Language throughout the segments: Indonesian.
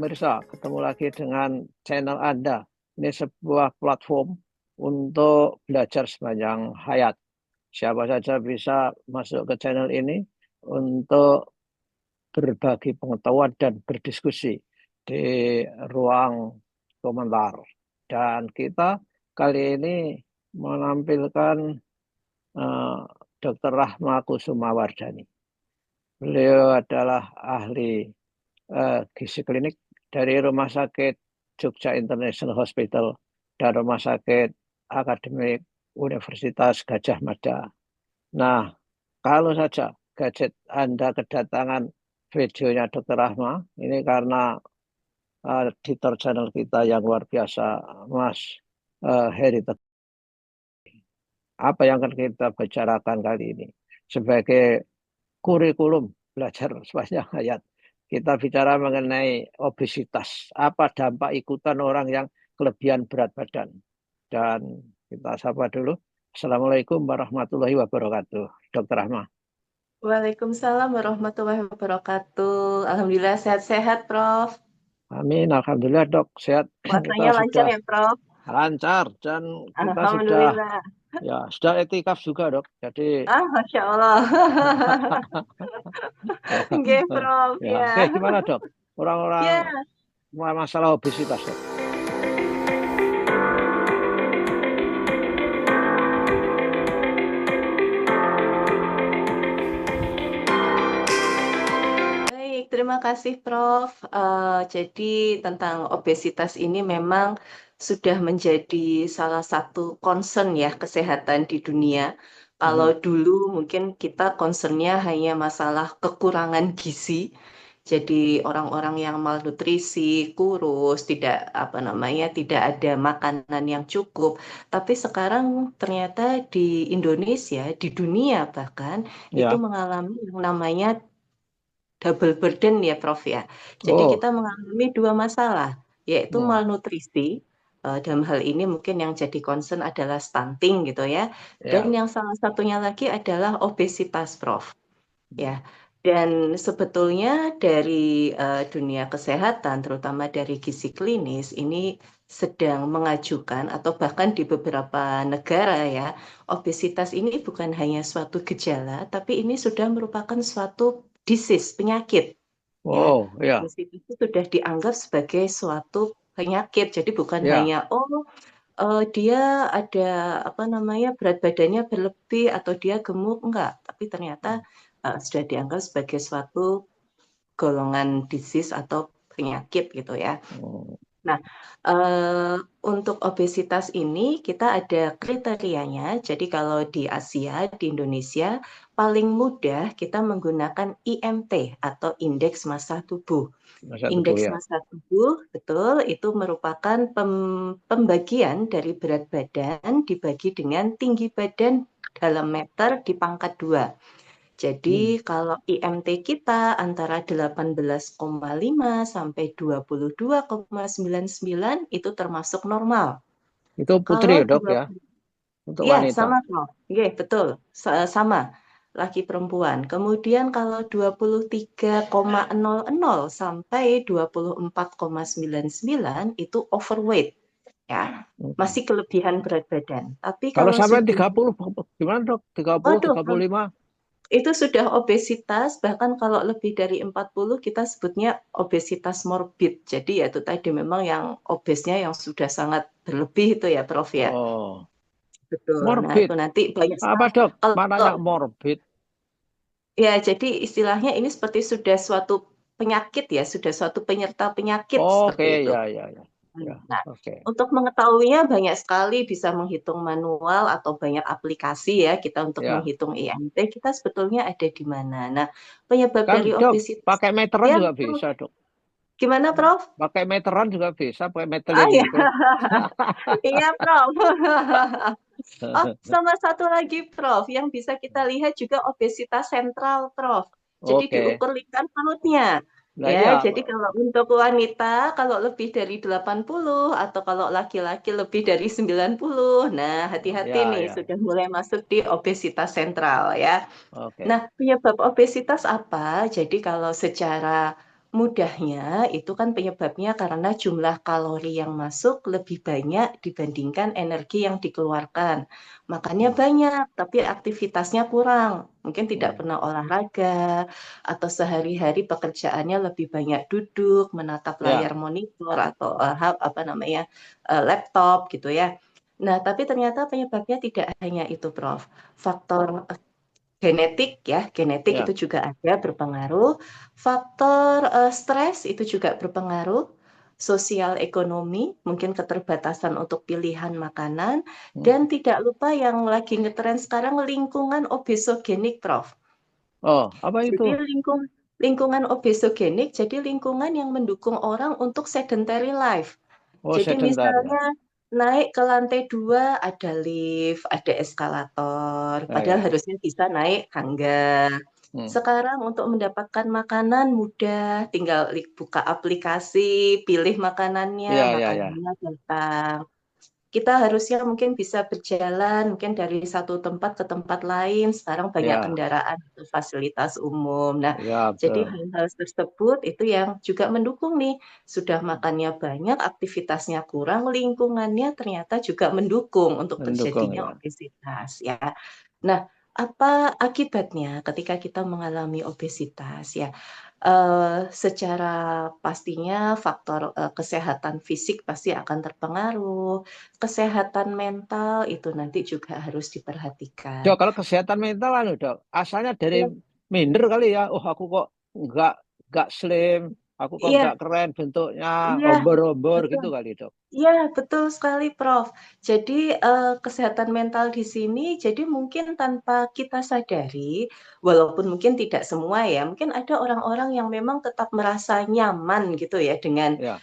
pemirsa, ketemu lagi dengan channel Anda. Ini sebuah platform untuk belajar sepanjang hayat. Siapa saja bisa masuk ke channel ini untuk berbagi pengetahuan dan berdiskusi di ruang komentar. Dan kita kali ini menampilkan eh, Dr. Rahma Kusumawardhani. Beliau adalah ahli gizi klinik dari Rumah Sakit Jogja International Hospital dan Rumah Sakit Akademik Universitas Gadjah Mada. Nah, kalau saja gadget Anda kedatangan videonya Dr. Rahma, ini karena editor channel kita yang luar biasa, Mas Heri. Apa yang akan kita bicarakan kali ini? Sebagai kurikulum belajar sepanjang hayat. Kita bicara mengenai obesitas. Apa dampak ikutan orang yang kelebihan berat badan. Dan kita sapa dulu. Assalamualaikum warahmatullahi wabarakatuh. Dr. Rahma. Waalaikumsalam warahmatullahi wabarakatuh. Alhamdulillah sehat-sehat, Prof. Amin. Alhamdulillah dok. Sehat. Kita Puasanya lancar sudah ya, Prof? lancar. Dan kita sudah Alhamdulillah. etikaf juga dok. Jadi Masya Allah. ya, Nggih, Prof. ya. Oke, Ya. gimana dok? Ya, Orang-orang masalah obesitas dok. baik. Terima kasih, Prof. Jadi tentang obesitas ini memang sudah menjadi salah satu concern ya kesehatan di dunia. Kalau Mhm. dulu mungkin kita concernnya hanya masalah kekurangan gizi. Jadi orang-orang yang malnutrisi, kurus, tidak apa namanya, tidak ada makanan yang cukup. Tapi sekarang ternyata di Indonesia, di dunia bahkan itu Ya. mengalami yang namanya double burden ya, Prof ya. Jadi Oh, kita mengalami dua masalah, yaitu hmm, malnutrisi. Dalam hal ini mungkin yang jadi concern adalah stunting gitu ya. Dan ya. yang salah satunya lagi adalah obesitas, Prof. Ya, dan sebetulnya dari dunia kesehatan, terutama dari gizi klinis, ini sedang mengajukan atau bahkan di beberapa negara ya, obesitas ini bukan hanya suatu gejala, tapi ini sudah merupakan suatu disease, penyakit. Ya, Oh, ya, obesitas itu sudah dianggap sebagai suatu penyakit. Jadi bukan ya. hanya dia ada apa namanya berat badannya berlebih atau dia gemuk enggak, tapi ternyata sudah dianggap sebagai suatu golongan disease atau penyakit gitu ya. Hmm. Nah, eh, untuk obesitas ini kita ada kriterianya. Jadi kalau di Asia, di Indonesia, paling mudah kita menggunakan IMT atau indeks massa tubuh. Masa tubuh Indeks ya. massa tubuh, betul, itu merupakan pembagian dari berat badan dibagi dengan tinggi badan dalam meter di pangkat 2. Jadi Hmm. kalau IMT kita antara 18,5 sampai 22,99 itu termasuk normal. Itu putri Kalau ya, dok ya, 20, untuk ya wanita. sama Prof. Ya, betul. Sama laki perempuan. Kemudian kalau 23,00 sampai 24,99 itu overweight ya. Hmm. Masih kelebihan berat badan. Tapi Kalau kalau sampai sudah 30, gimana dok? 30, waduh, 35? itu sudah obesitas, bahkan kalau lebih dari 40 kita sebutnya obesitas morbid. Jadi ya itu tadi memang yang obesnya yang sudah sangat berlebih itu ya Prof ya. Oh, Betul. Nah morbid. itu nanti banyak Apa sekali. dok? Kalau Mananya morbid? ya jadi istilahnya ini seperti sudah suatu penyakit ya, sudah suatu penyerta penyakit Oke, seperti itu. ya, ya, ya. Ya, Nah, oke. untuk mengetahuinya banyak sekali bisa menghitung manual atau banyak aplikasi ya kita untuk Ya. menghitung IMT kita sebetulnya ada di mana. Nah, penyebab Kan dari dok, obesitas pakai meteran ya juga bisa dok. gimana Prof? Pakai meteran juga bisa, pakai Oh meteling ya, itu. iya Prof. Oh, sama satu lagi Prof, yang bisa kita lihat juga obesitas sentral Prof. Jadi Oke. diukur lingkar perutnya. Nah, Ya, ya. jadi kalau untuk wanita kalau lebih dari 80 atau kalau laki-laki lebih dari 90, nah hati-hati Ya, nih ya. sudah mulai masuk di obesitas sentral ya. Oke. Nah, penyebab obesitas apa? Jadi kalau secara mudahnya itu kan penyebabnya karena jumlah kalori yang masuk lebih banyak dibandingkan energi yang dikeluarkan. Makannya Hmm. banyak, tapi aktivitasnya kurang. Mungkin tidak Hmm. pernah olahraga, atau sehari-hari pekerjaannya lebih banyak duduk, menatap Ya. layar monitor, atau apa namanya, laptop gitu ya. Nah, tapi ternyata penyebabnya tidak hanya itu, Prof. Faktor genetik ya, genetik itu Ya. juga ada berpengaruh. Faktor stres itu juga berpengaruh. Sosial ekonomi, mungkin keterbatasan untuk pilihan makanan, dan Hmm. tidak lupa yang lagi ngetren sekarang lingkungan obesogenik, Prof. Oh, apa itu? Jadi lingkungan obesogenik, jadi lingkungan yang mendukung orang untuk sedentary life. Oh, Jadi sedenter ya. misalnya naik ke lantai 2 ada lift, ada eskalator, Ya, padahal ya. harusnya bisa naik tangga. Hmm. Sekarang untuk mendapatkan makanan mudah, tinggal buka aplikasi, pilih makanannya, Ya, ya, ya. makanannya datang. Kita harusnya mungkin bisa berjalan mungkin dari satu tempat ke tempat lain, sekarang banyak Ya, kendaraan atau fasilitas umum. Nah, ya, jadi betul. hal-hal tersebut itu yang juga mendukung nih, sudah makannya banyak, aktivitasnya kurang, lingkungannya ternyata juga mendukung untuk Mendukung terjadinya ya. obesitas ya. Nah, apa akibatnya ketika kita mengalami obesitas ya? Secara pastinya faktor, kesehatan fisik pasti akan terpengaruh, kesehatan mental itu nanti juga harus diperhatikan. Dok, kalau kesehatan mental anu, Dok, asalnya dari Iya, minder kali ya. Oh, aku kok nggak nggak slim, aku kok iya, nggak keren bentuknya, iya, ombor-ombor betul. gitu kali, Dok. Iya, betul sekali, Prof. Jadi, kesehatan mental di sini, jadi mungkin tanpa kita sadari, walaupun mungkin tidak semua ya, mungkin ada orang-orang yang memang tetap merasa nyaman gitu ya dengan, Ya.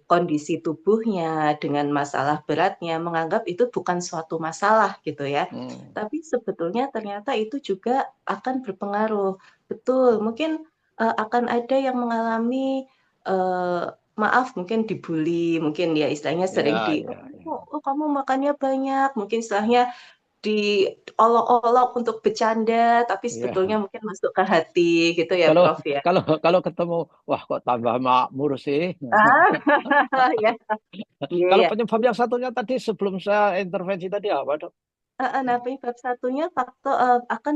kondisi tubuhnya, dengan masalah beratnya, menganggap itu bukan suatu masalah gitu ya. Hmm. Tapi sebetulnya ternyata itu juga akan berpengaruh. Betul, mungkin, akan ada yang mengalami, maaf mungkin dibully, mungkin ya istilahnya sering Ya, ya, "Oh ya. oh kamu makannya banyak," mungkin istilahnya diolok-olok untuk bercanda, tapi sebetulnya Ya. mungkin masuk ke hati gitu ya, Kalau Prof, ya. kalau kalau ketemu, wah kok tambah makmur sih. Ah, ya, iya Kalau ya. penyebab yang satunya tadi sebelum saya intervensi tadi apa, Dok? Heeh, nah penyebab satunya faktor akan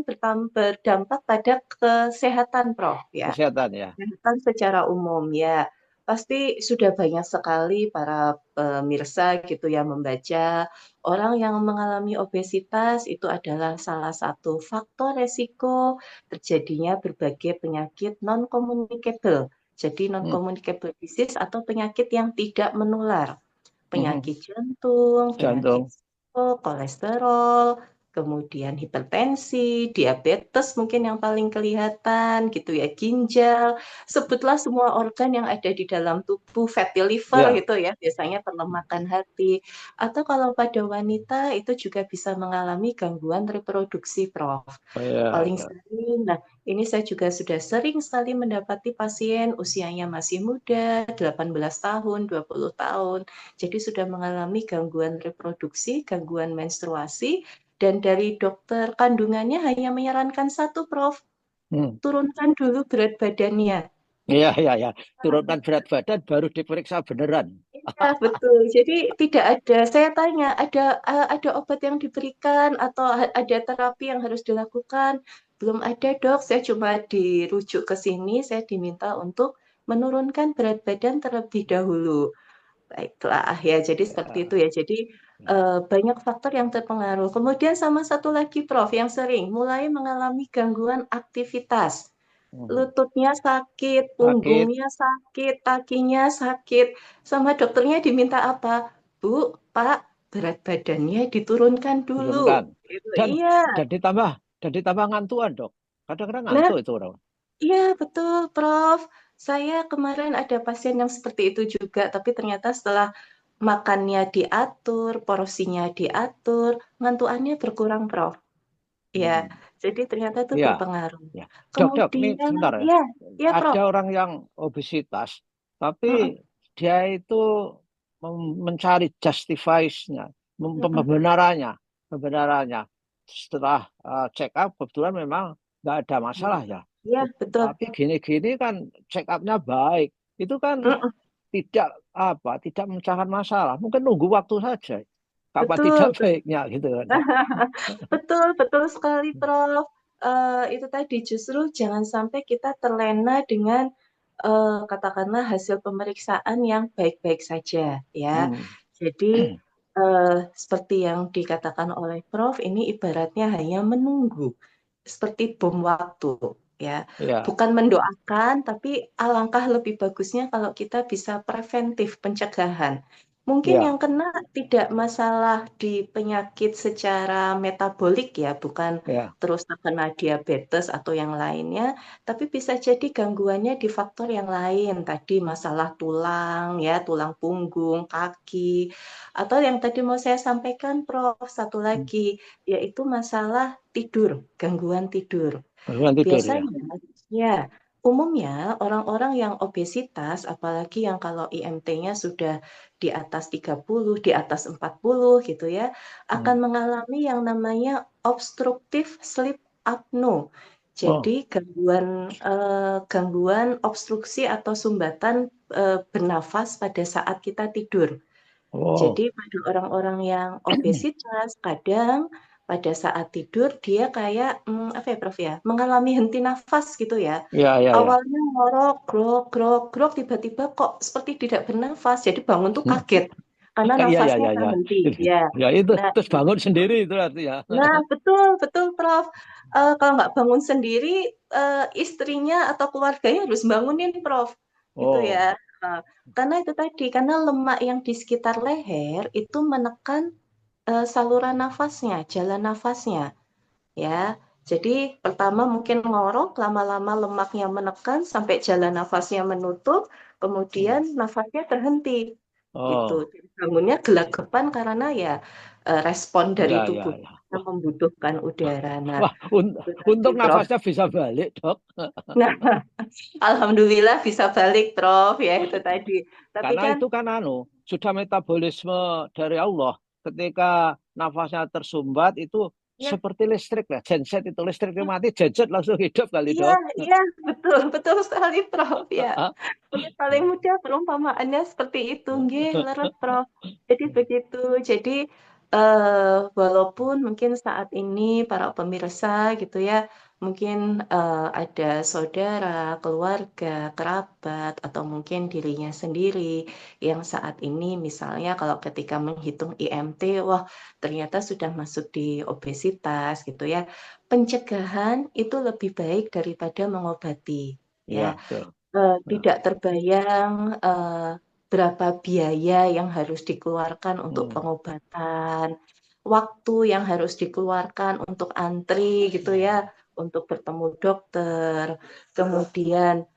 berdampak pada kesehatan, Prof, ya. Kesehatan ya. Kesehatan secara umum, ya. Pasti sudah banyak sekali para pemirsa gitu yang membaca, orang yang mengalami obesitas itu adalah salah satu faktor resiko terjadinya berbagai penyakit non-communicable. Jadi Hmm. non-communicable disease atau penyakit yang tidak menular. Hmm. Penyakit jantung, penyakit Jantung. stroke, kolesterol, kemudian hipertensi, diabetes mungkin yang paling kelihatan gitu ya, ginjal, sebutlah semua organ yang ada di dalam tubuh, fatty liver Ya. gitu ya, biasanya perlemakan hati. Atau kalau pada wanita itu juga bisa mengalami gangguan reproduksi, Prof. Oh, ya, Paling ya. sering, nah ini saya juga sudah sering sekali mendapati pasien usianya masih muda, 18 tahun, 20 tahun, jadi sudah mengalami gangguan reproduksi, gangguan menstruasi, dan dari dokter kandungannya hanya menyarankan satu, Prof, Hmm. turunkan dulu berat badannya. Iya, iya, ya. Turunkan berat badan baru diperiksa beneran. Iya, betul. Jadi tidak ada, saya tanya, ada obat yang diberikan atau ada terapi yang harus dilakukan? Belum ada, Dok. Saya cuma dirujuk ke sini, saya diminta untuk menurunkan berat badan terlebih dahulu. Baiklah, ya jadi seperti itu Ya. ya. Jadi, banyak faktor yang terpengaruh. Kemudian sama satu lagi, Prof, yang sering, mulai mengalami gangguan aktivitas. Hmm. Lututnya sakit, Sakit, punggungnya sakit, kakinya sakit, sama dokternya diminta apa? "Bu, Pak, berat badannya diturunkan dulu." turunkan. Gitu. Dan Iya. dan ditambah ngantuan, Dok. Kadang-kadang Nah, ngantuk itu orang. iya betul, Prof. Saya kemarin ada pasien yang seperti itu juga, tapi ternyata setelah makannya diatur, porsinya diatur, ngantuannya berkurang, Prof. Iya, Hmm. jadi ternyata itu Iya, berpengaruh. ya. Dok, ini Kemudian sebentar ya. ya, ya, Ada Prof. orang yang obesitas, tapi Mhm, dia itu mencari justifies-nya, mhm, pembenarannya, pembenarannya. Setelah check up, kebetulan memang nggak ada masalah mhm. ya. Iya, betul. Tapi gini-gini kan check up-nya baik. Itu kan Mm-mm. tidak memecahkan masalah. Mungkin nunggu waktu saja. Kapan tidak Betul. baiknya gitu kan. Betul, betul sekali, Prof. Itu tadi justru jangan sampai kita terlena dengan katakanlah hasil pemeriksaan yang baik-baik saja, ya. Hmm. Jadi seperti yang dikatakan oleh Prof, ini ibaratnya hanya menunggu, seperti bom waktu, ya. Ya, Bukan mendoakan, tapi alangkah lebih bagusnya kalau kita bisa preventif pencegahan. Mungkin ya, yang kena tidak masalah di penyakit secara metabolik ya, bukan ya. terus terkena diabetes atau yang lainnya, tapi bisa jadi gangguannya di faktor yang lain. Tadi masalah tulang ya, tulang punggung, kaki, atau yang tadi mau saya sampaikan, Prof, satu lagi, yaitu masalah tidur, gangguan tidur. Gangguan tidur ya. Biasanya, ya, umumnya orang-orang yang obesitas, apalagi yang kalau IMT-nya sudah di atas 30, di atas 40 gitu ya, akan Hmm. mengalami yang namanya obstructive sleep apnea. Jadi Oh, gangguan obstruksi atau sumbatan bernafas pada saat kita tidur. Jadi oh. pada orang-orang yang obesitas, kadang pada saat tidur dia kayak apa ya Prof ya, mengalami henti nafas gitu ya. Ya, ya, ya. Awalnya ngorok, grok, grok, grok, tiba-tiba kok seperti tidak bernafas. Jadi bangun tuh kaget karena Iya, ya, nafasnya ya, ya. terhenti. Ya, Ya itu nah, terus bangun sendiri itu artinya. nah betul, betul Prof. Kalau nggak bangun sendiri, istrinya atau keluarganya harus bangunin Prof. Gitu ya. Oh, Nah, karena itu tadi, karena lemak yang di sekitar leher itu menekan saluran nafasnya, jalan nafasnya, ya. Jadi pertama mungkin ngorok, lama-lama lemaknya menekan sampai jalan nafasnya menutup, kemudian oh, nafasnya terhenti, gitu. oh. Jadi bangunnya gelagapan karena ya respon dari Ya, tubuh ya, ya. yang membutuhkan udara. Nah, Wah, itu tadi, untung Prof. nafasnya bisa balik, Dok. Nah, alhamdulillah bisa balik, Prof. Ya itu tadi. Tapi Karena kan itu kan sudah metabolisme dari Allah. Ketika nafasnya tersumbat itu ya. seperti listrik lah. Genset itu listriknya mati, genset langsung hidup kali, Iya, Dok. iya, betul, betul sekali, Prof. Ya, ini paling mudah perumpamaannya seperti itu, nggih, leres, Prof. Jadi begitu. Jadi walaupun mungkin saat ini para pemirsa gitu ya, mungkin ada saudara, keluarga, kerabat, atau mungkin dirinya sendiri yang saat ini misalnya kalau ketika menghitung IMT, wah ternyata sudah masuk di obesitas gitu ya. Pencegahan itu lebih baik daripada mengobati, ya. Iya, betul. Nah, Tidak terbayang berapa biaya yang harus dikeluarkan untuk hmm. pengobatan, waktu yang harus dikeluarkan untuk antri gitu ya, untuk bertemu dokter. Kemudian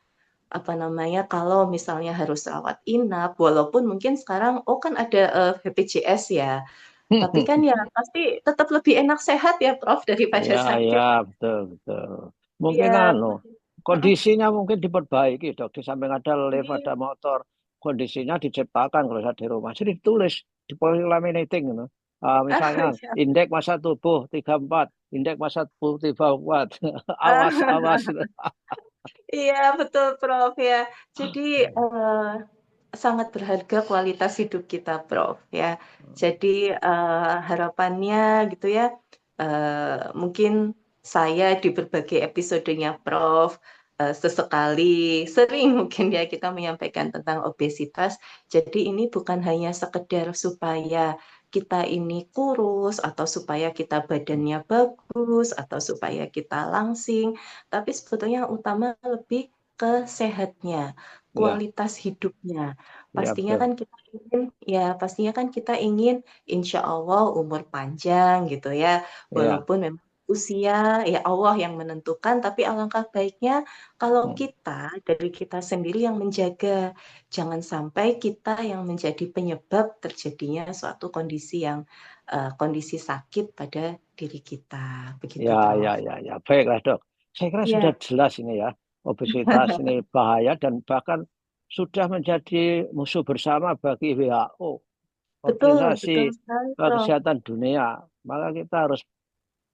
apa namanya, kalau misalnya harus rawat inap, walaupun mungkin sekarang, oh kan ada BPJS ya, tapi kan ya pasti tetap lebih enak sehat ya Prof daripada Ya, ya, sakit. betul, betul. Mungkin Iya, kondisinya mungkin diperbaiki, Dok. Di samping ada lift, iya. ada motor, kondisinya diciptakan kalau saya di rumah. Jadi ditulis di laminating, gitu. Misalnya Iya. indeks massa tubuh 34, indeks massa tubuh 34. Awas, Ah, awas. iya betul Prof ya. Jadi sangat berharga kualitas hidup kita Prof ya. Jadi harapannya gitu ya, mungkin saya di berbagai episodenya Prof sesekali, sering mungkin ya kita menyampaikan tentang obesitas. Jadi ini bukan hanya sekedar supaya kita ini kurus atau supaya kita badannya bagus atau supaya kita langsing, tapi sebetulnya yang utama lebih ke sehatnya, Ya, kualitas hidupnya. ya, betul. Pastinya kan kita ingin insya Allah umur panjang gitu ya. Ya. Walaupun memang usia ya Allah yang menentukan, tapi alangkah baiknya kalau Hmm. kita dari kita sendiri yang menjaga, jangan sampai kita yang menjadi penyebab terjadinya suatu kondisi yang kondisi sakit pada diri kita. Begitu, Ya, ya, Prof. ya, ya. Baiklah, Dok. Saya kira sudah Ya, jelas ini ya. Obesitas ini bahaya dan bahkan sudah menjadi musuh bersama bagi WHO, betul, Organisasi betul sekali, Prof. Kesehatan Dunia. Maka kita harus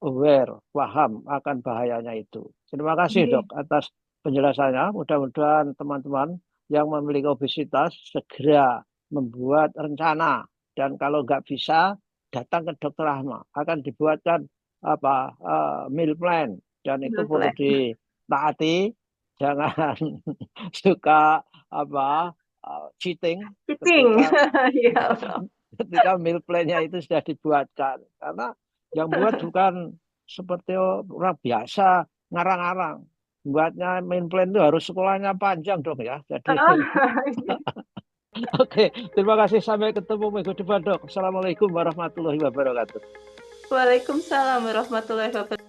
aware, paham akan bahayanya itu. Terima kasih Oke. dok atas penjelasannya. Mudah-mudahan teman-teman yang memiliki obesitas segera membuat rencana dan kalau nggak bisa datang ke dokter Ahmad akan dibuatkan meal plan dan itu Meal perlu plan. ditaati. Jangan suka apa cheating Keeping. ketika Ya. ketika meal plan-nya itu sudah dibuatkan karena yang buat bukan seperti orang biasa ngarang-ngarang. Buatnya main plan itu harus sekolahnya panjang dong ya. Jadi Oh. oke, terima kasih sampai ketemu minggu depan dok. Assalamualaikum warahmatullahi wabarakatuh. Waalaikumsalam warahmatullahi wabarakatuh.